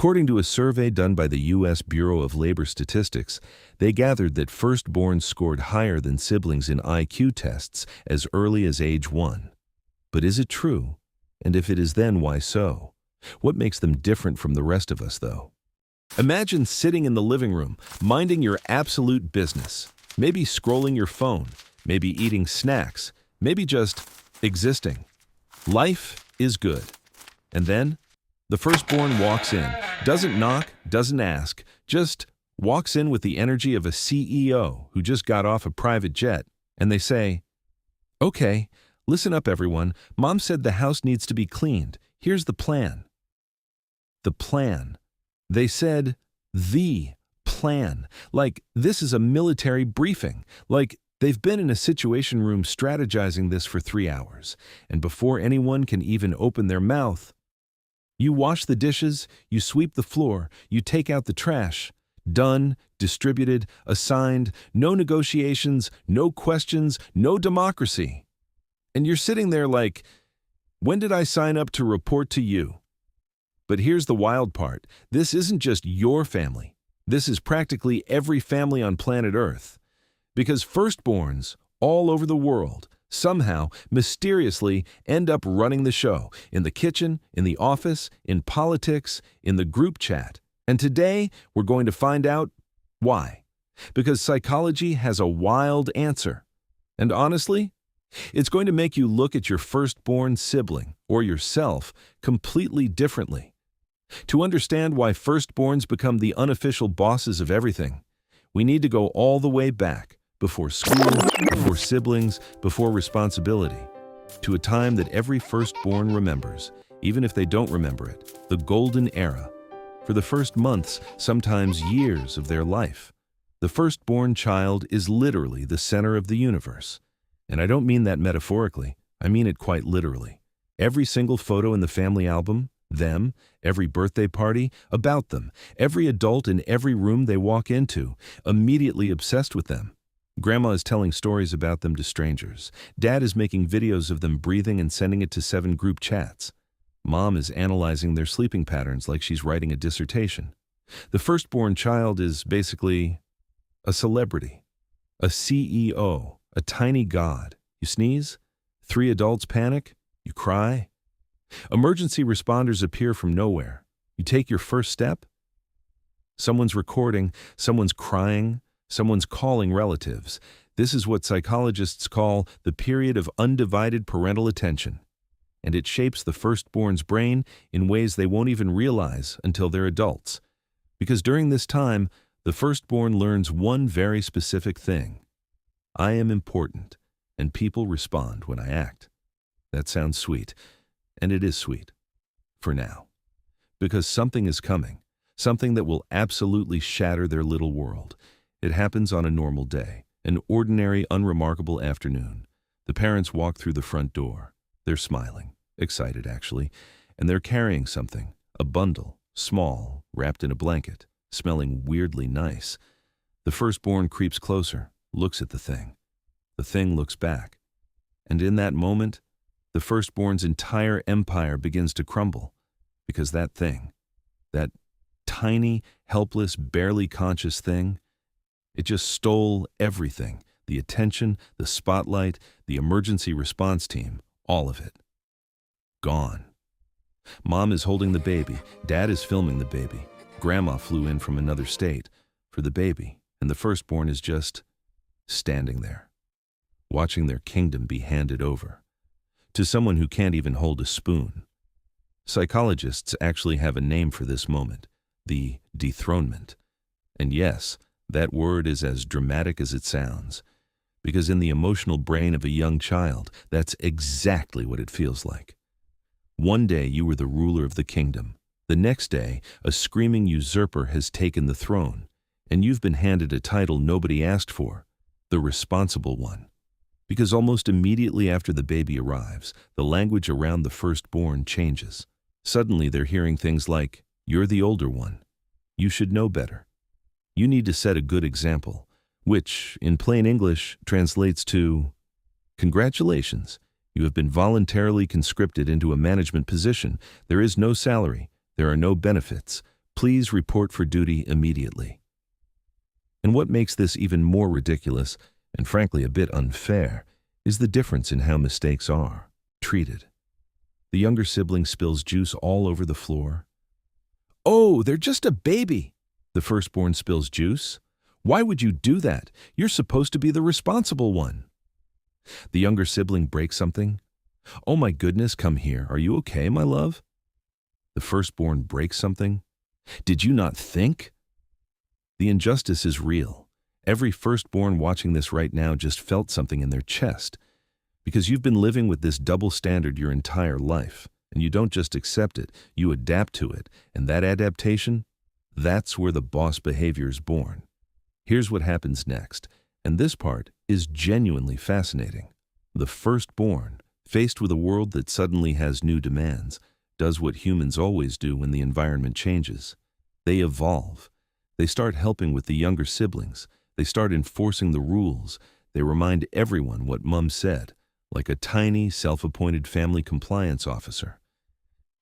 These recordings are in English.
According to a survey done by the U.S. Bureau of Labor Statistics, they gathered that firstborns scored higher than siblings in IQ tests as early as age 1. But is it true? And if it is, then why so? What makes them different from the rest of us, though? Imagine sitting in the living room, minding your absolute business, maybe scrolling your phone, maybe eating snacks, maybe just existing. Life is good. And then, the firstborn walks in, doesn't knock, doesn't ask, just walks in with the energy of a CEO who just got off a private jet, and they say, "Okay, listen up everyone, Mom said the house needs to be cleaned. Here's the plan." The plan. They said, the plan. Like this is a military briefing. Like they've been in a situation room strategizing this for 3 hours. And before anyone can even open their mouth, you wash the dishes, you sweep the floor, you take out the trash. Done, distributed, assigned, no negotiations, no questions, no democracy. And you're sitting there like, when did I sign up to report to you? But here's the wild part. This isn't just your family. This is practically every family on planet Earth. Because firstborns all over the world somehow, mysteriously, end up running the show in the kitchen, in the office, in politics, in the group chat. And today, we're going to find out why. Because psychology has a wild answer. And honestly, it's going to make you look at your firstborn sibling or yourself completely differently. To understand why firstborns become the unofficial bosses of everything, we need to go all the way back, before school, before siblings, before responsibility, to a time that every firstborn remembers, even if they don't remember it, the golden era. For the first months, sometimes years of their life, the firstborn child is literally the center of the universe. And I don't mean that metaphorically, I mean it quite literally. Every single photo in the family album, them, every birthday party, about them, every adult in every room they walk into, immediately obsessed with them. Grandma is telling stories about them to strangers. Dad is making videos of them breathing and sending it to 7 group chats. Mom is analyzing their sleeping patterns like she's writing a dissertation. The firstborn child is basically a celebrity, a CEO, a tiny god. You sneeze, 3 adults panic, you cry. Emergency responders appear from nowhere. You take your first step. Someone's recording, someone's crying, someone's calling relatives. This is what psychologists call the period of undivided parental attention. And it shapes the firstborn's brain in ways they won't even realize until they're adults. Because during this time, the firstborn learns one very specific thing. I am important, and people respond when I act. That sounds sweet, and it is sweet. For now. Because something is coming, something that will absolutely shatter their little world. It happens on a normal day, an ordinary, unremarkable afternoon. The parents walk through the front door. They're smiling, excited actually, and they're carrying something, a bundle, small, wrapped in a blanket, smelling weirdly nice. The firstborn creeps closer, looks at the thing. The thing looks back. And in that moment, the firstborn's entire empire begins to crumble. Because that thing, that tiny, helpless, barely conscious thing, it just stole everything. The attention, the spotlight, the emergency response team, all of it. Gone. Mom is holding the baby. Dad is filming the baby. Grandma flew in from another state for the baby, and the firstborn is just standing there, watching their kingdom be handed over to someone who can't even hold a spoon. Psychologists actually have a name for this moment, the dethronement. And yes, that word is as dramatic as it sounds, because in the emotional brain of a young child, that's exactly what it feels like. One day you were the ruler of the kingdom. The next day, a screaming usurper has taken the throne, and you've been handed a title nobody asked for, the responsible one. Because almost immediately after the baby arrives, the language around the firstborn changes. Suddenly they're hearing things like, "You're the older one. You should know better. You need to set a good example," which, in plain English, translates to, "Congratulations, you have been voluntarily conscripted into a management position. There is no salary, there are no benefits, Please report for duty immediately. And what makes this even more ridiculous, and frankly a bit unfair, is the difference in how mistakes are treated. The younger sibling spills juice all over the floor. "Oh, they're just a baby." The firstborn spills juice. "Why would you do that? You're supposed to be the responsible one." The younger sibling breaks something. "Oh my goodness, come here. Are you okay, my love?" The firstborn breaks something. "Did you not think?" The injustice is real. Every firstborn watching this right now just felt something in their chest, because you've been living with this double standard your entire life, and you don't just accept it, you adapt to it, and that adaptation, that's where the boss behavior is born. Here's what happens next, and this part is genuinely fascinating. The firstborn, faced with a world that suddenly has new demands, does what humans always do when the environment changes. They evolve. They start helping with the younger siblings. They start enforcing the rules. They remind everyone what Mom said, like a tiny, self-appointed family compliance officer.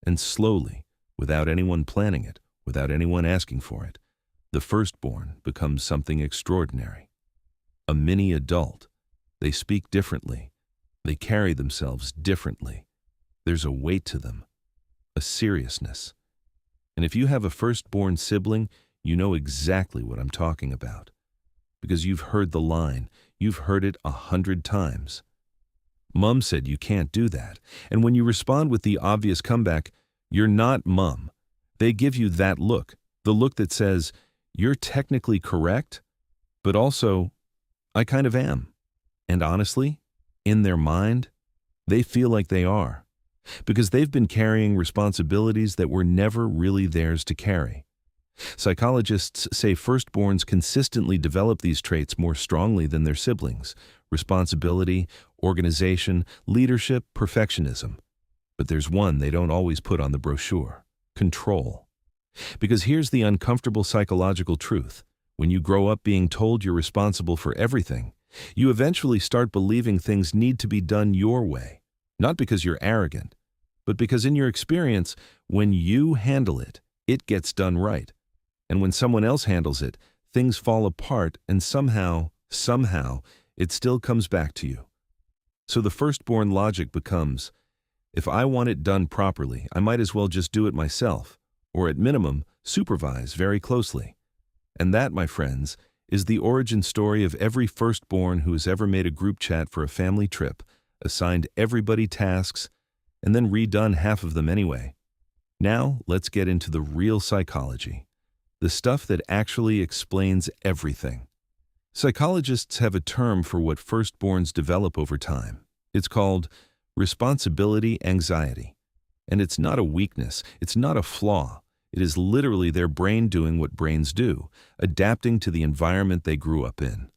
And slowly, without anyone planning it, without anyone asking for it, the firstborn becomes something extraordinary. A mini adult. They speak differently. They carry themselves differently. There's a weight to them, a seriousness. And if you have a firstborn sibling, you know exactly what I'm talking about. Because you've heard the line, you've heard it 100 times. Mom said you can't do that. And when you respond with the obvious comeback, "You're not Mom," they give you that look, the look that says, "You're technically correct, but also, I kind of am." And honestly, in their mind, they feel like they are, because they've been carrying responsibilities that were never really theirs to carry. Psychologists say firstborns consistently develop these traits more strongly than their siblings: responsibility, organization, leadership, perfectionism. But there's one they don't always put on the brochure: control. Because here's the uncomfortable psychological truth. When you grow up being told you're responsible for everything, you eventually start believing things need to be done your way. Not because you're arrogant, but because in your experience, when you handle it, it gets done right. And when someone else handles it, things fall apart, and somehow, it still comes back to you. So the firstborn logic becomes, if I want it done properly, I might as well just do it myself, or at minimum, supervise very closely. And that, my friends, is the origin story of every firstborn who has ever made a group chat for a family trip, assigned everybody tasks, and then redone half of them anyway. Now, let's get into the real psychology. The stuff that actually explains everything. Psychologists have a term for what firstborns develop over time. It's called responsibility anxiety. And it's not a weakness, it's not a flaw. It is literally their brain doing what brains do, adapting to the environment they grew up in.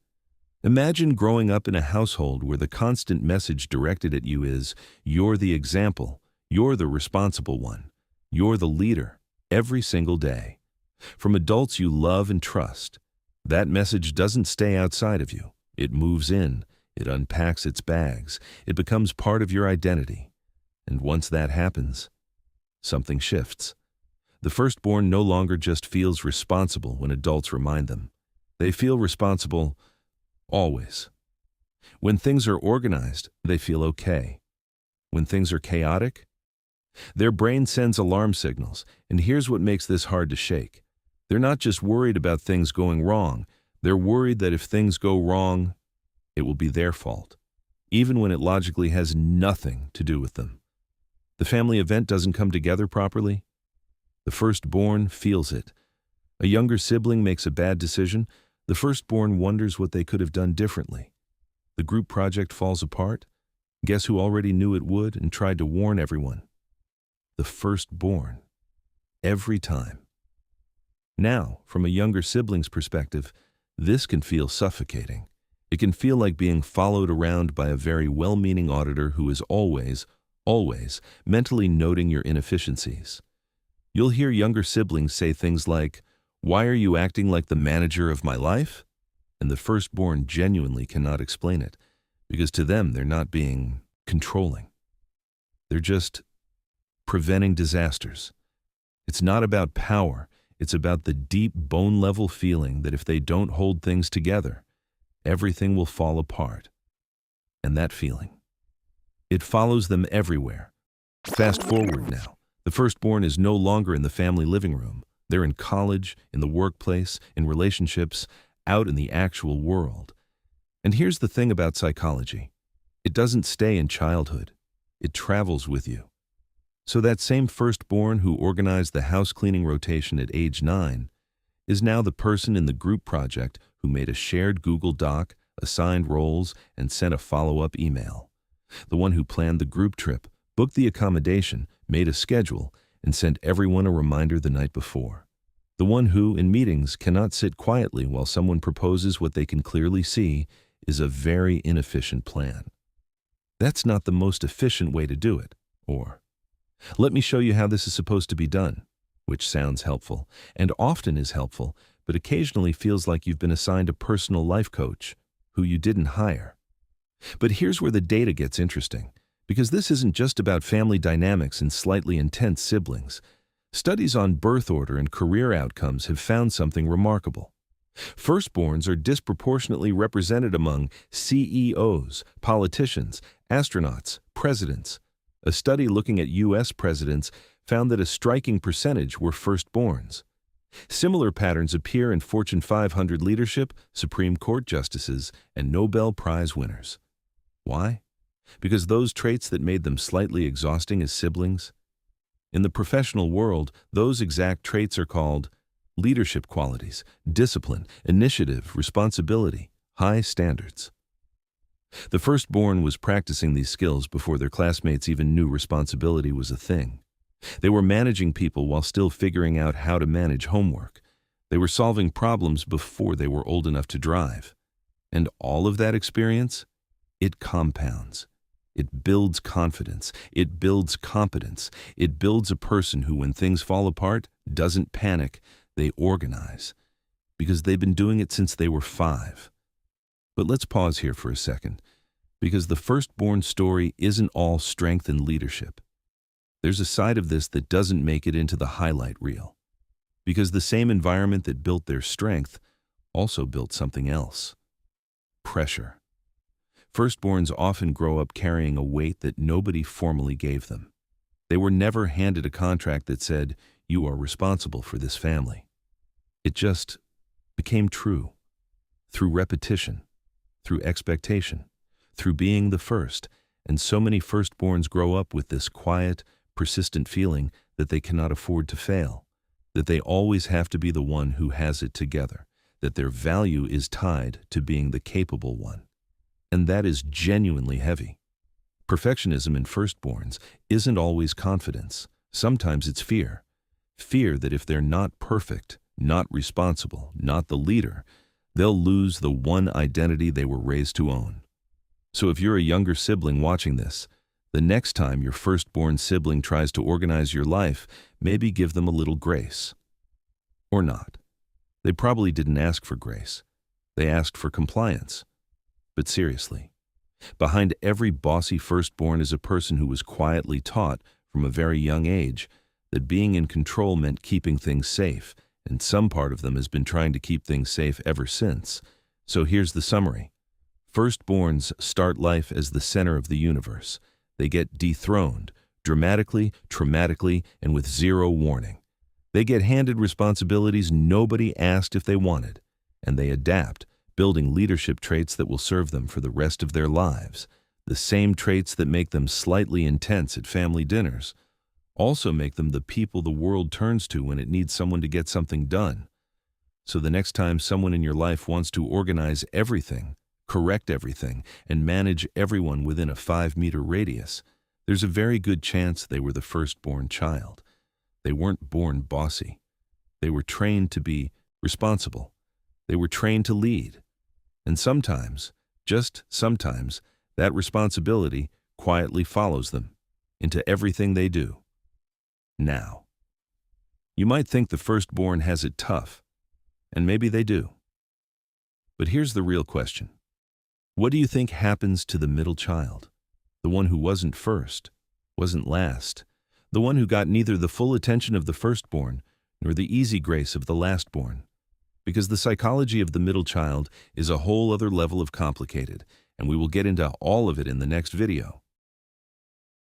Imagine growing up in a household where the constant message directed at you is, you're the example, you're the responsible one, you're the leader, every single day. From adults you love and trust. That message doesn't stay outside of you. It moves in, it unpacks its bags, it becomes part of your identity. And once that happens, something shifts. The firstborn no longer just feels responsible when adults remind them. They feel responsible always. When things are organized, they feel okay. When things are chaotic, their brain sends alarm signals, and here's what makes this hard to shake. They're not just worried about things going wrong, they're worried that if things go wrong, it will be their fault, even when it logically has nothing to do with them. The family event doesn't come together properly. The firstborn feels it. A younger sibling makes a bad decision. The firstborn wonders what they could have done differently. The group project falls apart. Guess who already knew it would and tried to warn everyone? The firstborn. Every time. Now, from a younger sibling's perspective, this can feel suffocating. It can feel like being followed around by a very well-meaning auditor who is always mentally noting your inefficiencies. You'll hear younger siblings say things like, "Why are you acting like the manager of my life?" And the firstborn genuinely cannot explain it, because to them they're not being controlling. They're just preventing disasters. It's not about power, It's about the deep bone-level feeling that if they don't hold things together, everything will fall apart. And that feeling, it follows them everywhere. Fast forward now. The firstborn is no longer in the family living room. They're in college, in the workplace, in relationships, out in the actual world. And here's the thing about psychology. It doesn't stay in childhood. It travels with you. So that same firstborn who organized the house cleaning rotation at age 9 is now the person in the group project who made a shared Google Doc, assigned roles, and sent a follow-up email. The one who planned the group trip, booked the accommodation, made a schedule, and sent everyone a reminder the night before. The one who, in meetings, cannot sit quietly while someone proposes what they can clearly see is a very inefficient plan. That's not the most efficient way to do it, or, let me show you how this is supposed to be done, which sounds helpful, and often is helpful, but occasionally feels like you've been assigned a personal life coach who you didn't hire. But here's where the data gets interesting, because this isn't just about family dynamics and slightly intense siblings. Studies on birth order and career outcomes have found something remarkable. Firstborns are disproportionately represented among CEOs, politicians, astronauts, presidents. A study looking at U.S. presidents found that a striking percentage were firstborns. Similar patterns appear in Fortune 500 leadership, Supreme Court justices, and Nobel Prize winners. Why? Because those traits that made them slightly exhausting as siblings? In the professional world, those exact traits are called leadership qualities, discipline, initiative, responsibility, high standards. The firstborn was practicing these skills before their classmates even knew responsibility was a thing. They were managing people while still figuring out how to manage homework. They were solving problems before they were old enough to drive. And all of that experience, it compounds. It builds confidence. It builds competence. It builds a person who, when things fall apart, doesn't panic. They organize. Because they've been doing it since they were 5. But let's pause here for a second, because the firstborn story isn't all strength and leadership. There's a side of this that doesn't make it into the highlight reel, because the same environment that built their strength also built something else: pressure. Firstborns often grow up carrying a weight that nobody formally gave them. They were never handed a contract that said, "You are responsible for this family." It just became true, through repetition, through expectation, through being the first, and so many firstborns grow up with this quiet, persistent feeling that they cannot afford to fail, that they always have to be the one who has it together, that their value is tied to being the capable one. And that is genuinely heavy. Perfectionism in firstborns isn't always confidence. Sometimes it's fear. Fear that if they're not perfect, not responsible, not the leader, they'll lose the one identity they were raised to own. So if you're a younger sibling watching this, the next time your firstborn sibling tries to organize your life, maybe give them a little grace. Or not. They probably didn't ask for grace. They asked for compliance. But seriously, behind every bossy firstborn is a person who was quietly taught from a very young age that being in control meant keeping things safe, and some part of them has been trying to keep things safe ever since. So here's the summary. Firstborns start life as the center of the universe. They get dethroned, dramatically, traumatically, and with zero warning. They get handed responsibilities nobody asked if they wanted, and they adapt, building leadership traits that will serve them for the rest of their lives. The same traits that make them slightly intense at family dinners also make them the people the world turns to when it needs someone to get something done. So the next time someone in your life wants to organize everything, correct everything, and manage everyone within a 5-meter radius, there's a very good chance they were the firstborn child. They weren't born bossy. They were trained to be responsible. They were trained to lead. And sometimes, just sometimes, that responsibility quietly follows them into everything they do. Now, you might think the firstborn has it tough, and maybe they do. But here's the real question. What do you think happens to the middle child? The one who wasn't first, wasn't last, the one who got neither the full attention of the firstborn, nor the easy grace of the lastborn. Because the psychology of the middle child is a whole other level of complicated, and we will get into all of it in the next video.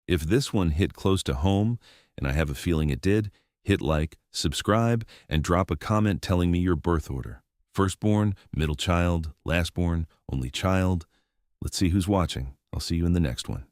If this one hit close to home, and I have a feeling it did, hit like, subscribe, and drop a comment telling me your birth order. Firstborn, middle child, lastborn, only child. Let's see who's watching. I'll see you in the next one.